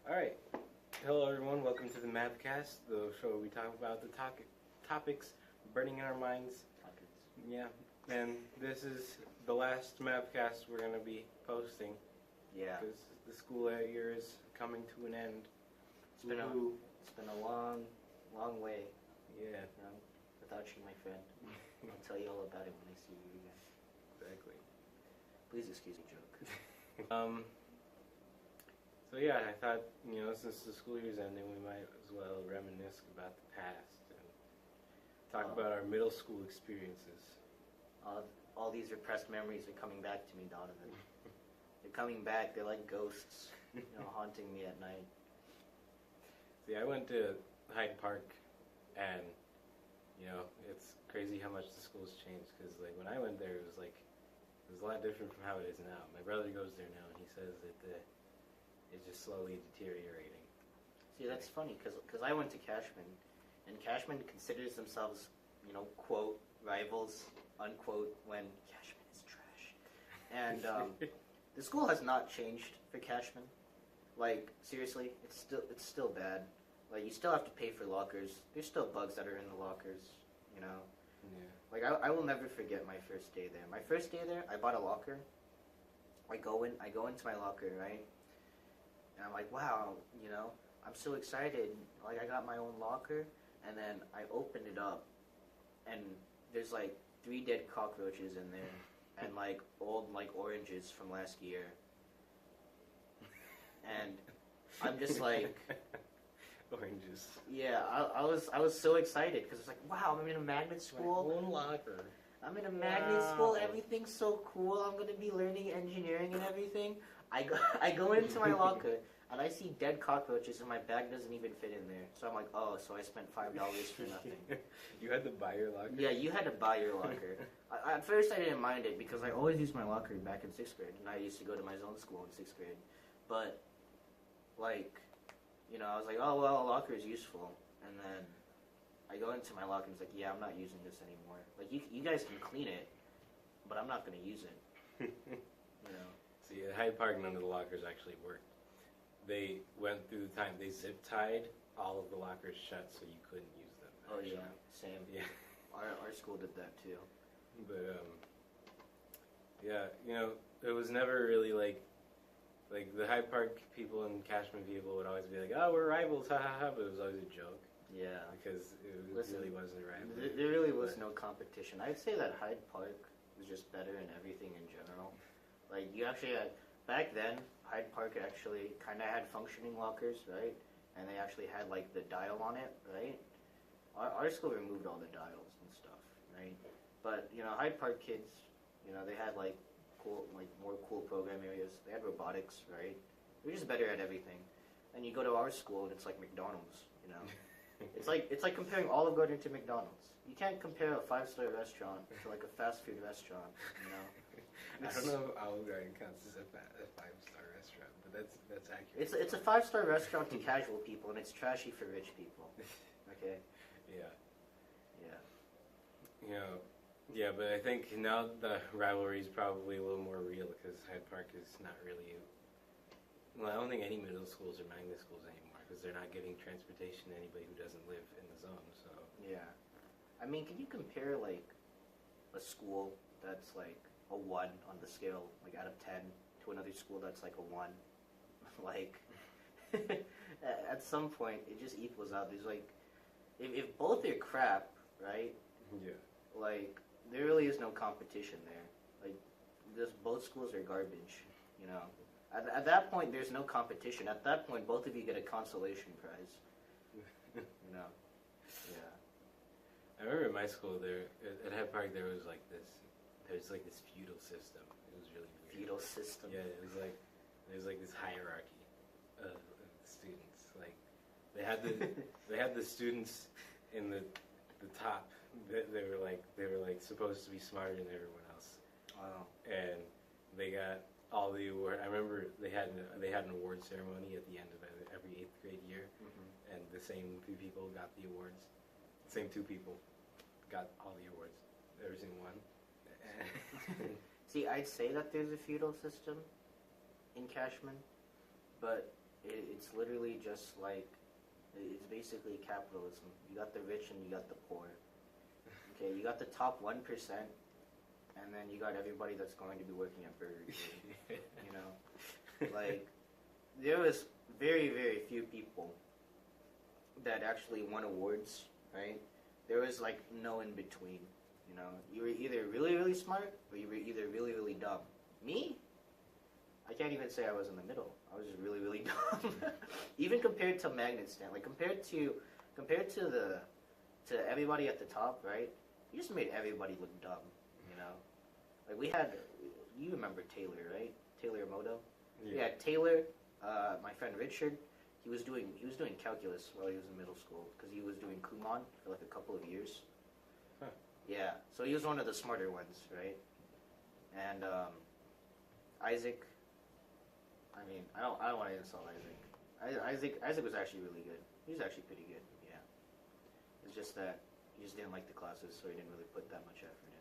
Alright, hello everyone, welcome to the MavCast, the show where we talk about the topics burning in our minds. Yeah, and this is the last MavCast we're going to be posting. Yeah. Because the school year is coming to an end. It's been a long way. Yeah. Without you, my friend. I'll tell you all about it when I see you again. Exactly. Please excuse me, joke. So yeah, I thought, since the school year's ending, we might as well reminisce about the past and talk about our middle school experiences. All these repressed memories are coming back to me, Donovan. They're coming back. They're like ghosts, haunting me at night. See, I went to Hyde Park, and it's crazy how much the school's changed. Because when I went there, it was a lot different from how it is now. My brother goes there now, and he says that it's just slowly deteriorating. See, that's funny because I went to Cashman, and Cashman considers themselves, quote, rivals, unquote, when Cashman is trash. And the school has not changed for Cashman. Like, seriously, it's still bad. Like, you still have to pay for lockers. There's still bugs that are in the lockers, Yeah. Like, I will never forget my first day there. My first day there, I bought a locker. I go into my locker, right? And I'm like, wow, I'm so excited. Like, I got my own locker. And then I opened it up, and there's, 3 dead cockroaches in there. And, old, oranges from last year. And I'm just like... Oranges. Yeah, I was so excited, because it's like, wow, I'm in a magnet school. My own locker. I'm in a magnet school, everything's so cool, I'm going to be learning engineering and everything. I go into my locker, and I see dead cockroaches, and my bag doesn't even fit in there. So I'm like, oh, so I spent $5 for nothing. You had to buy your locker? Yeah, you had to buy your locker. At first I didn't mind it, because I always used my locker back in 6th grade, and I used to go to my zone school in 6th grade. But, I was like, oh, well, a locker is useful. And then I go into my locker and it's like, yeah, I'm not using this anymore. Like, you guys can clean it, but I'm not going to use it. See, at Hyde Park, none of the lockers actually worked. They went through the time, they zip-tied all of the lockers shut so you couldn't use them. Actually. Oh, yeah, same. Yeah. Our school did that, too. But, yeah, it was never really like the Hyde Park people and Cashman people would always be like, oh, we're rivals, ha ha ha, but it was always a joke. Yeah. Because it really wasn't a rival. There really was no competition. I'd say that Hyde Park was just better in everything in general. Like, you actually had, back then, Hyde Park actually kind of had functioning lockers, right? And they actually had, the dial on it, right? Our school removed all the dials and stuff, right? But, Hyde Park kids, they had, cool, more cool program areas. They had robotics, right? They're just better at everything. And you go to our school and it's like McDonald's, It's like comparing Olive Garden to McDonald's. You can't compare a 5-star restaurant to a fast food restaurant, I don't know if Olive Garden counts as a 5-star restaurant, but that's accurate. It's a 5-star restaurant to casual people, and it's trashy for rich people. Okay? Yeah. Yeah. Yeah, but I think now the rivalry is probably a little more real because Hyde Park is not really... Well, I don't think any middle schools are magnet schools anymore because they're not giving transportation to anybody who doesn't live in the zone, so... Yeah. I mean, can you compare, a school that's, a 1 on the scale, out of 10, to another school that's, a 1? At some point, it just equals out. There's, if both are crap, right? Yeah. There really is no competition there. Both schools are garbage, At that point, there's no competition. At that point, both of you get a consolation prize. Yeah. I remember in my school there, at Hyde Park, there's this feudal system. It was really weird. Feudal system? Yeah, it was there's this hierarchy of students. They had the students in the top. They were supposed to be smarter than everyone else. Wow. And they got all the award. I remember they had an award ceremony at the end of every 8th grade year, and the same 2 people got the awards. The same 2 people got all the awards. Every single one. See, I'd say that there's a feudal system in Cashman, but it's literally just like, it's basically capitalism. You got the rich and you got the poor. Okay, you got the top 1%, and then you got everybody that's going to be working at Burger King. You know, like there was very, very few people that actually won awards, right? There was like no in between. You know, you were either really, really smart or you were either really, really dumb. Me, I can't even say I was in the middle. I was just really, really dumb. Even compared to magnet stand, like compared to everybody at the top, right? You just made everybody look dumb. You know, like we had, you remember Taylor, right? Taylor Moto. Yeah. We had Taylor, my friend Richard. He was doing calculus while he was in middle school because he was doing Kumon for like a couple of years. Huh. Yeah, so he was one of the smarter ones, right? And Isaac. I mean, I don't want to insult Isaac. Isaac was actually really good. He was actually pretty good. Yeah. It's just that he just didn't like the classes, so he didn't really put that much effort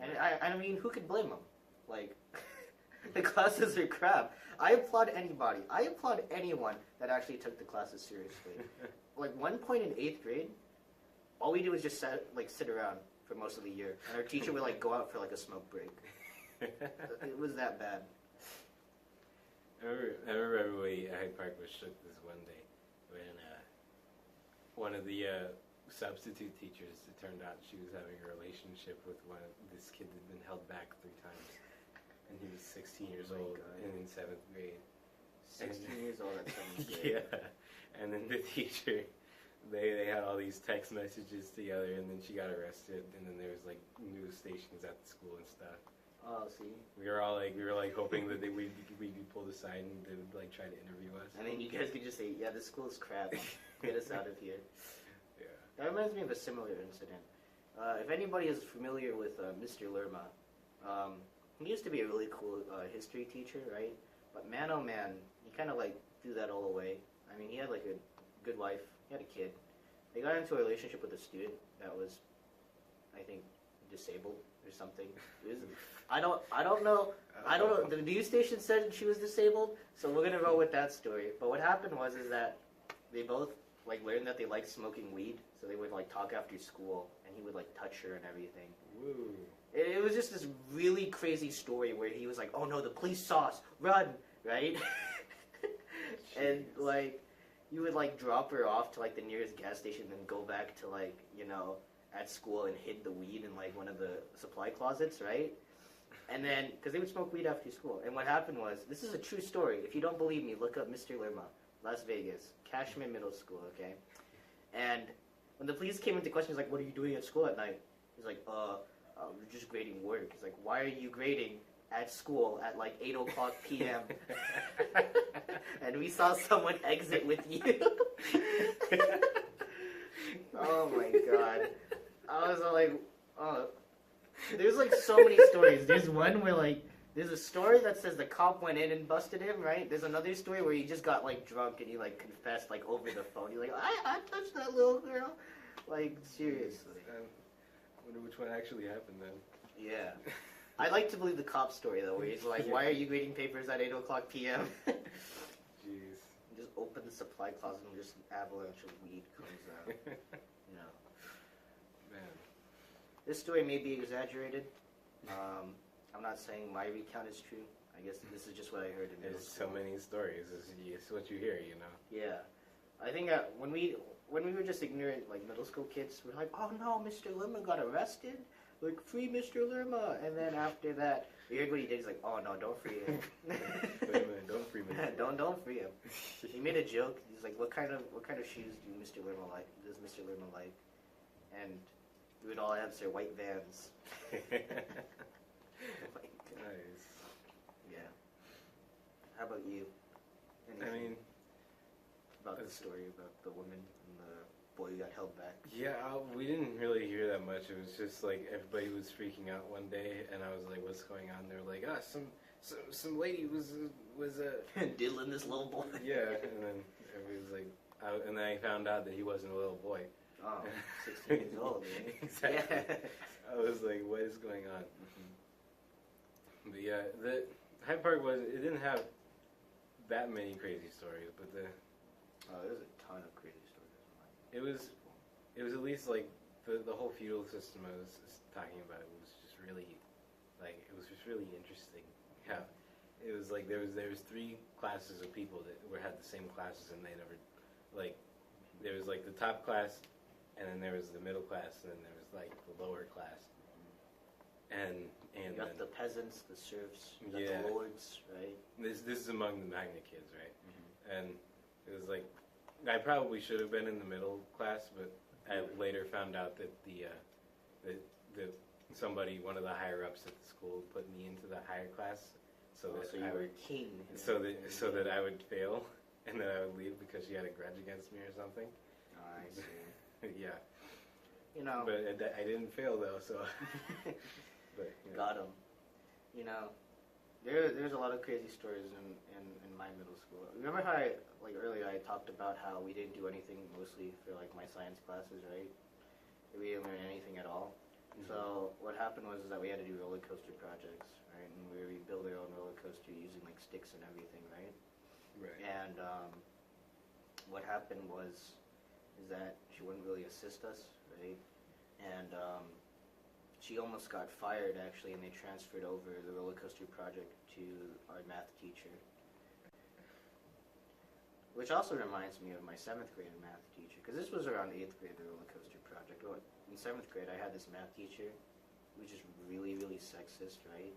in. And I mean, who could blame him? Like, the classes are crap. I applaud anybody. I applaud anyone that actually took the classes seriously. Like, one point in 8th grade, all we did was just sit around for most of the year, and our teacher would like go out for like a smoke break. It was that bad. I remember everybody at Hyde Park was shook this one day when one of the substitute teachers, it turned out she was having a relationship with this kid that had been held back 3 times. And he was 16 years old and in 7th grade. 16 years old at 7th grade. Yeah. And then the teacher, they had all these text messages together, and then she got arrested, and then there was like news stations at the school and stuff. Oh, see. We were hoping that we'd be pulled aside and they would like try to interview us. And then you guys could just say, "Yeah, this school's crap. Get us out of here." Yeah. That reminds me of a similar incident. If anybody is familiar with Mr. Lerma, he used to be a really cool history teacher, right? But man, oh man, he kind of like threw that all away. I mean, he had like a good wife, he had a kid. They got into a relationship with a student that was, I think, disabled or something. I don't know. The news station said she was disabled, so we're gonna roll with that story. But what happened was that they both like learned that they liked smoking weed, so they would like talk after school, and he would like touch her and everything. Woo. It was just this really crazy story where he was like, "Oh no, the police saw us, run!" Right? And like, you would like drop her off to like the nearest gas station, then go back to like, you know, at school and hid the weed in like one of the supply closets, right? And then, because they would smoke weed after school. And what happened was, this is a true story. If you don't believe me, look up Mr. Lerma, Las Vegas, Cashman Middle School, okay? And when the police came into question, he's like, "What are you doing at school at night?" He's like, we're just grading work." He's like, "Why are you grading at school at like 8 o'clock p.m.? And we saw someone exit with you." Oh my god. I was like, oh. There's like so many stories. There's one where like, there's a story that says the cop went in and busted him, right? There's another story where he just got like drunk and he like confessed like over the phone. He's like, I touched that little girl. Like, seriously. I wonder which one actually happened then. Yeah. I'd like to believe the cop story though, where he's like, "Why are you grading papers at 8 o'clock p.m.? Jeez. Just open the supply closet and just an avalanche of weed comes out. You know. Man. This story may be exaggerated. I'm not saying my recount is true. I guess this is just what I heard in middle There's school. so many stories. It's what you hear, you know. Yeah. I think when we were just ignorant, like middle school kids, we're like, "Oh no, Mr. Lerma got arrested. Like, free Mr. Lerma." And then after that, we heard what he did. He's like, "Oh no, don't free him." Wait a minute, don't free me. Don't free him. He made a joke. He's like, what kind of shoes do Mr. Lerma like? Does Mr. Lerma like? And we would all answer, white Vans. Nice. Yeah. How about you? Anything I mean, about the story about the woman and the boy who got held back? yeah, we didn't really hear that much. It was just like everybody was freaking out one day, and I was like, "What's going on?" They were like, some lady was diddling this little boy." Yeah, and then everybody was like, and then I found out that he wasn't a little boy. Oh, 16 years old, man. Exactly. Yeah. I was like, "What is going on?" Mm-hmm. But yeah, the Hyde Park it didn't have that many crazy stories, but there's a ton of crazy stories. It was at least like the whole feudal system I was talking about. It was just really interesting. Yeah, it was like there was 3 classes of people that had the same classes, and they never like there was like the top class, and then there was the middle class, and then there was like the lower class, and you got the peasants, the serfs, you got the lords, right? This is among the Magna kids, right? And it was like I probably should have been in the middle class, but I later found out that somebody, one of the higher ups at the school, put me into the higher class, so you were king. So that I would fail, and then I would leave because she had a grudge against me or something. Oh, I see. Yeah. You know. But I didn't fail though, so. But, got him. You know, there's a lot of crazy stories in my middle school. Remember how earlier I talked about how we didn't do anything mostly for like my science classes, right? We didn't learn anything at all. Mm-hmm. So what happened was that we had to do roller coaster projects, right? And we built our own roller coaster using like sticks and everything, right? Right. And what happened is that she wouldn't really assist us, right? And she almost got fired actually, and they transferred over the roller coaster project to our math teacher. Which also reminds me of my 7th grade math teacher, because this was around 8th grade, the roller coaster project. In 7th grade, I had this math teacher who was just really, really sexist, right?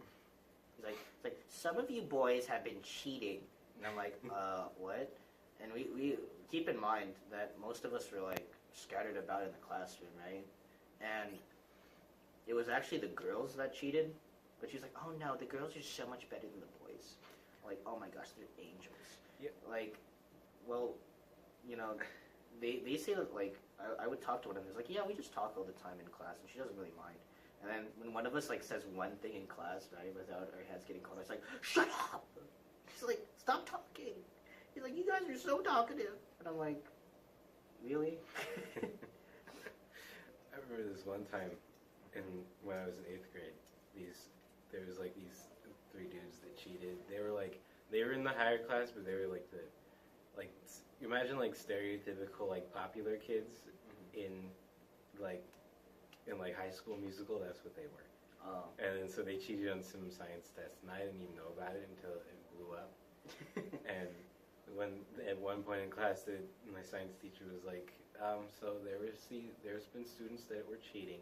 He's like, some of you boys have been cheating. And I'm like, what? And we keep in mind that most of us were like scattered about in the classroom, right? And it was actually the girls that cheated, but she's like, oh no, the girls are so much better than the boys. I'm like, oh my gosh, they're angels. Yeah. Like, well, you know, they say that, like, I would talk to one of them, it's like, yeah, we just talk all the time in class, and she doesn't really mind. And then when one of us, like, says one thing in class, right, without our heads getting caught, it's like, shut up! She's like, stop talking! He's like, you guys are so talkative! And I'm like, really? I remember this one time, when I was in 8th grade, there was like these 3 dudes that cheated. They were in the higher class, but they were like imagine like stereotypical like popular kids in high school musical. That's what they were. Oh. And then so they cheated on some science tests, and I didn't even know about it until it blew up. And at one point in class, my science teacher was like, so there's been students that were cheating,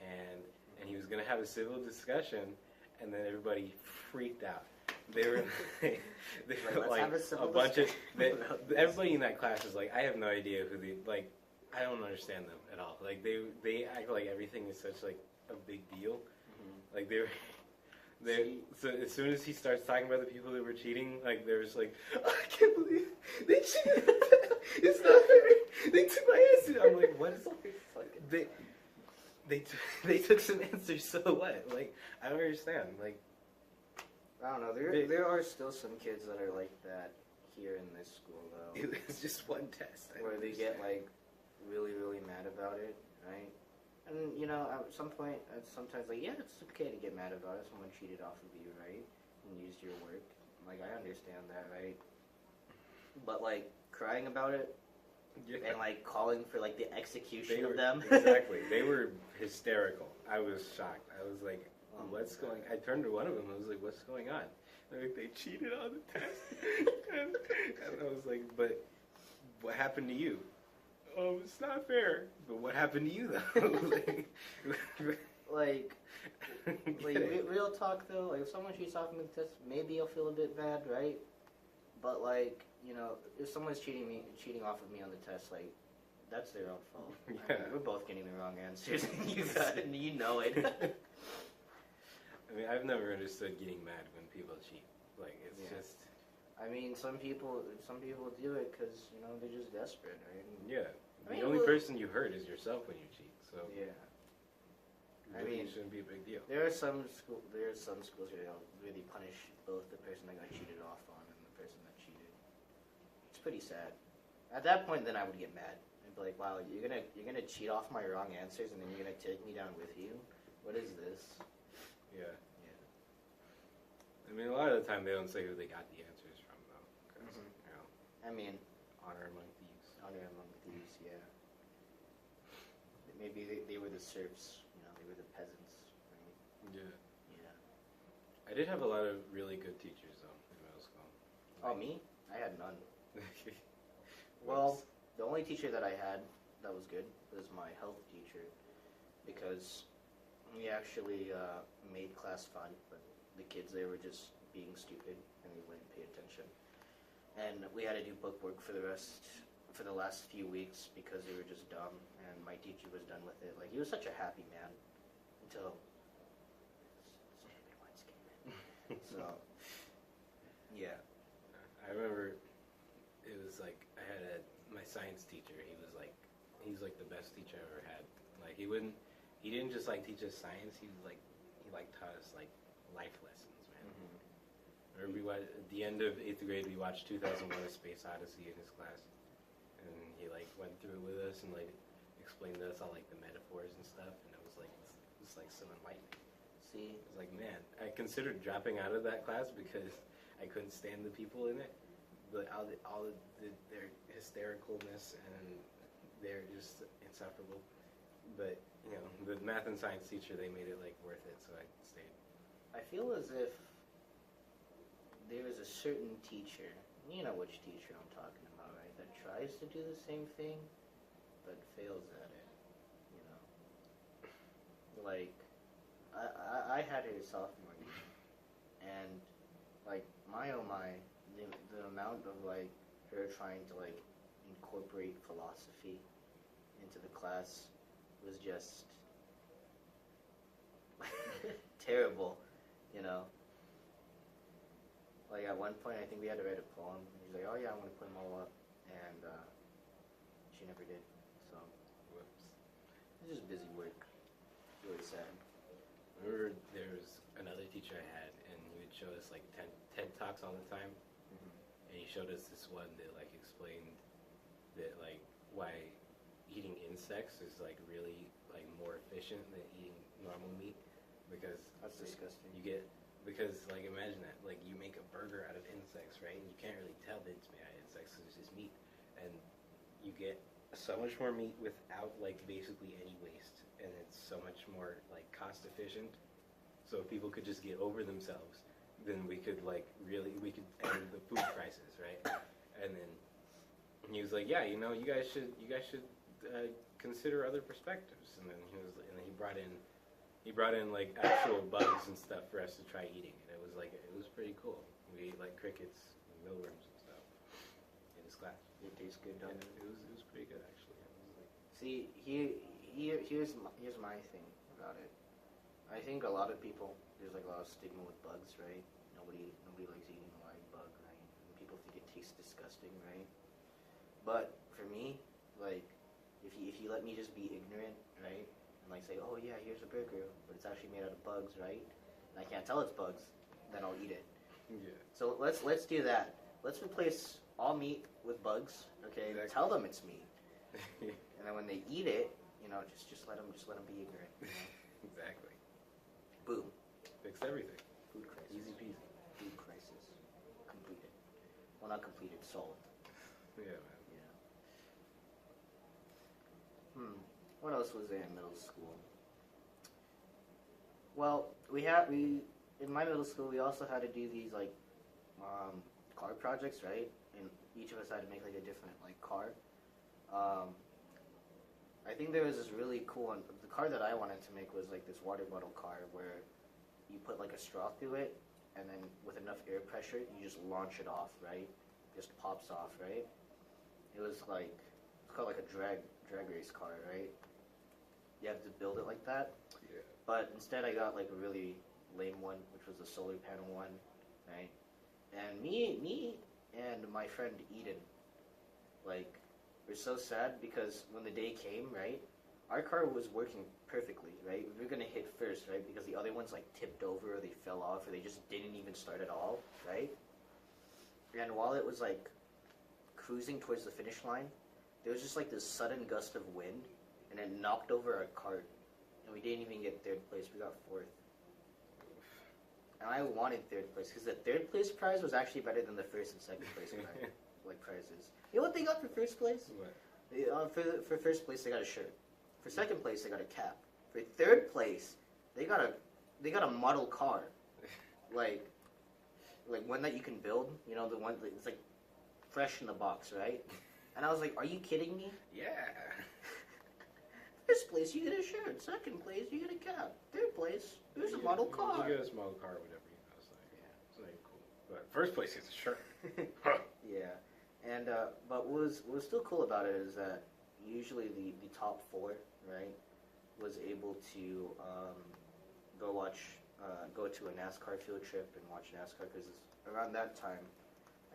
and he was gonna have a civil discussion, and then everybody freaked out. They were like a bunch of everybody in that class was like, I have no idea who I don't understand them at all. Like they act like everything is such like a big deal. Mm-hmm. Like so as soon as he starts talking about the people that were cheating, like they're just like, oh, I can't believe they cheated. It's not fair. They took my answer. I'm like, what is they took some answers, so what? Like, I don't understand. Like, I don't know. There are still some kids that are like that here in this school, though. It's just one test. Where they get, like, really, really mad about it, right? And, you know, at some point, sometimes, like, yeah, it's okay to get mad about it. Someone cheated off of you, right? And used your work. Like, I understand that, right? But, like, crying about it, and, like, calling for, like, the execution of them. Exactly. They were hysterical. I was shocked. I was like, what's going on? I turned to one of them and I was like, what's going on? They're like, they cheated on the test. and I was like, but what happened to you? Oh, it's not fair. But what happened to you, though? Real talk, though, like, if someone cheats off me on the test, maybe I'll feel a bit bad, right? But, like, you know, if someone's cheating off of me on the test, like, that's their own fault. Yeah. I mean, we're both getting the wrong answers, and you know it. I mean, I've never understood getting mad when people cheat. Like, it's just... I mean, some people do it because, you know, they're just desperate, right? Yeah. The only person you hurt is yourself when you cheat, so... Yeah. It shouldn't be a big deal. There are some schools where they'll really punish both the person that got cheated off on and the person that cheated. It's pretty sad. At that point, then I would get mad. I'd be like, wow, you're gonna cheat off my wrong answers and then you're gonna take me down with you? What is this? Yeah. I mean, a lot of the time they don't say who they got the answers from, though. I mean, Honor among thieves. honor among thieves, yeah. Maybe they were the serfs, you know, they were the peasants, right? Yeah. Yeah. I did have a lot of really good teachers though in middle school. Oh, me? I had none. Okay. Well, the only teacher that I had that was good was my health teacher, because he actually made class fun, but the kids, they were just being stupid and they wouldn't pay attention. And we had to do book work for the last few weeks because they were just dumb, and my teacher was done with it. Like, he was such a happy man until stupid ones came in. So, yeah. I remember it was like I had my science teacher. He's like the best teacher I ever had. Like he didn't just like teach us science. He taught us like life lessons, man. Mm-hmm. Remember at the end of 8th grade we watched 2001: A Space Odyssey in his class, and he like went through it with us and like explained to us all like the metaphors and stuff, and it was like so enlightening. See, I was like, man, I considered dropping out of that class because I couldn't stand the people in it. Their hystericalness, and they're just insufferable. But you know, the math and science teacher, they made it like worth it, so I stayed. I feel as if there is a certain teacher, you know which teacher I'm talking about, right, that tries to do the same thing, but fails at it, you know. Like, I had her sophomore year, and, like, my oh my, the amount of, like, her trying to, like, incorporate philosophy into the class was just terrible, you know. Like, at one point, I think we had to write a poem, and she's like, oh yeah, I'm going to put them all up, and she never did, so. Whoops. It's just busy work. Really sad. Remember there was another teacher I had, and he would show us like TED Talks all the time, and he showed us this one that like explained that like why eating insects is like really like more efficient than eating normal meat, because That's disgusting. because like imagine that, like you make a burger out of insects, right? And you can't really tell that it's made out of insects because it's just meat, and you get so much more meat without like basically any waste, and it's so much more like cost efficient. So if people could just get over themselves, then we could end the food crisis, right? And then he was like, yeah, you know, you guys should consider other perspectives. And then he brought in like actual bugs and stuff for us to try eating, and it was pretty cool. We ate like crickets and mealworms and stuff in his class. It tastes good, don't it? It was pretty good actually. It was like, See, here's my thing about it. I think a lot of people, there's like a lot of stigma with bugs, right? Nobody likes eating a live bug, right? And people think it tastes disgusting, right? But for me, like, if you let me just be ignorant, right? And like say, oh yeah, here's a burger, but it's actually made out of bugs, right? And I can't tell it's bugs, then I'll eat it. yeah. So let's do that. Let's replace all meat with bugs, okay? Exactly. Tell them it's meat. And then when they eat it, you know, just let them be ignorant. You know? Exactly. Boom. Fixed everything. Food crisis. Easy peasy. Food crisis. Completed. Well, not completed, solved. Yeah, man. Yeah. What else was there in middle school? Well, in my middle school, we also had to do these, like, car projects, right? And each of us had to make, like, a different, like, car. I think there was this really cool one. The car that I wanted to make was like this water bottle car where you put like a straw through it, and then with enough air pressure, you just launch it off, right? Just pops off, right? It was like, it's called like a drag race car, right? You have to build it like that. Yeah. But instead I got like a really lame one, which was a solar panel one, right? And me and my friend Eden, like, we're so sad because when the day came, right, our car was working perfectly, right? We were going to hit first, right, because the other ones, like, tipped over or they fell off or they just didn't even start at all, right? And while it was, like, cruising towards the finish line, there was just, like, this sudden gust of wind, and it knocked over our cart, and we didn't even get third place. We got fourth. And I wanted third place, because the third place prize was actually better than the first and second place prize, like, prizes. You know what they got for first place? What? For first place, they got a shirt. For second place, they got a cap. For third place, they got a model car, like one that you can build. You know, the one that it's like fresh in the box, right? And I was like, are you kidding me? Yeah. First place, you get a shirt. Second place, you get a cap. Third place, there's a model car. You get a small car, whatever. You know, it's like, yeah, it's not even cool. But first place is a shirt. Yeah, and but what was still cool about it is that usually the top four, right, was able to go to a NASCAR field trip and watch NASCAR because around that time,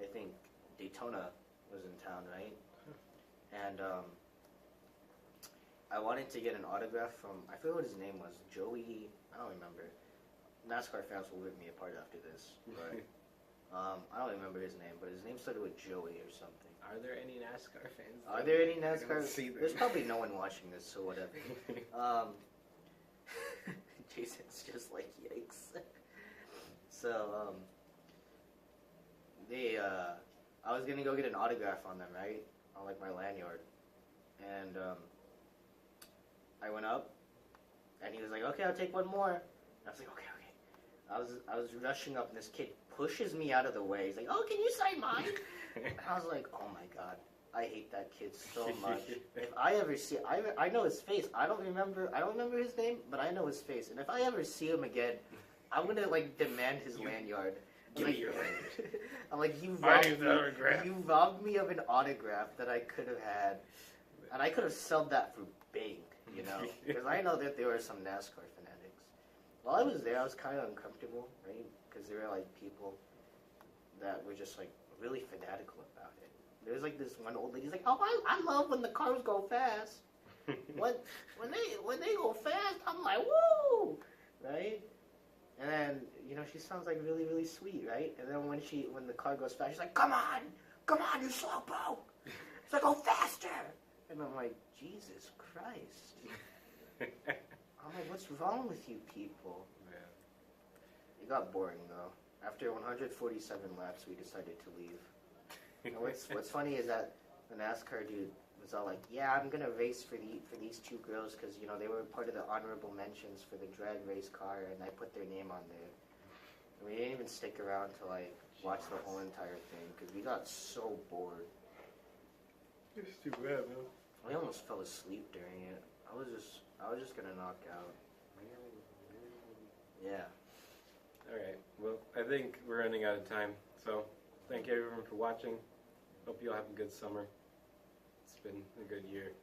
I think Daytona was in town, right? And I wanted to get an autograph from, I forget what his name was, Joey, I don't remember. NASCAR fans will rip me apart after this, but I don't remember his name, but his name started with Joey or something. Are there any NASCAR fans? Are there any NASCAR? There's probably no one watching this, so whatever. Jason's just like, yikes. So, I was gonna go get an autograph on them, right? On like my lanyard. And I went up, and he was like, okay, I'll take one more. And I was like, okay. I was rushing up, and this kid pushes me out of the way. He's like, oh, can you sign mine? And I was like, oh my god, I hate that kid so much. If I ever see, I know his face. I don't remember his name, but I know his face. And if I ever see him again, I'm gonna like demand his lanyard. Give me your lanyard. I'm like, you robbed me of an autograph that I could have had, and I could have sold that for big, you know, because I know that there were some NASCAR fanatics. While I was there, I was kind of uncomfortable, right? Because there were like people that were just like really fanatical about it. There was like this one old lady's like, oh, I love when the cars go fast. when they go fast, I'm like, woo, right? And then, you know, she sounds like really, really sweet, right? And then when the car goes fast, she's like, come on, you slowpoke. It's like, go faster. And I'm like, Jesus Christ. I'm like, what's wrong with you people? Yeah. It got boring, though. After 147 laps, we decided to leave. And what's funny is that the NASCAR dude was all like, yeah, I'm going to race for these two girls because, you know, they were part of the honorable mentions for the drag race car, and I put their name on there. And we didn't even stick around to, like, watch the whole entire thing because we got so bored. It's too bad, man. I almost fell asleep during it. I was just going to knock out. Yeah. All right. Well, I think we're running out of time. So, thank you everyone for watching. Hope you all have a good summer. It's been a good year.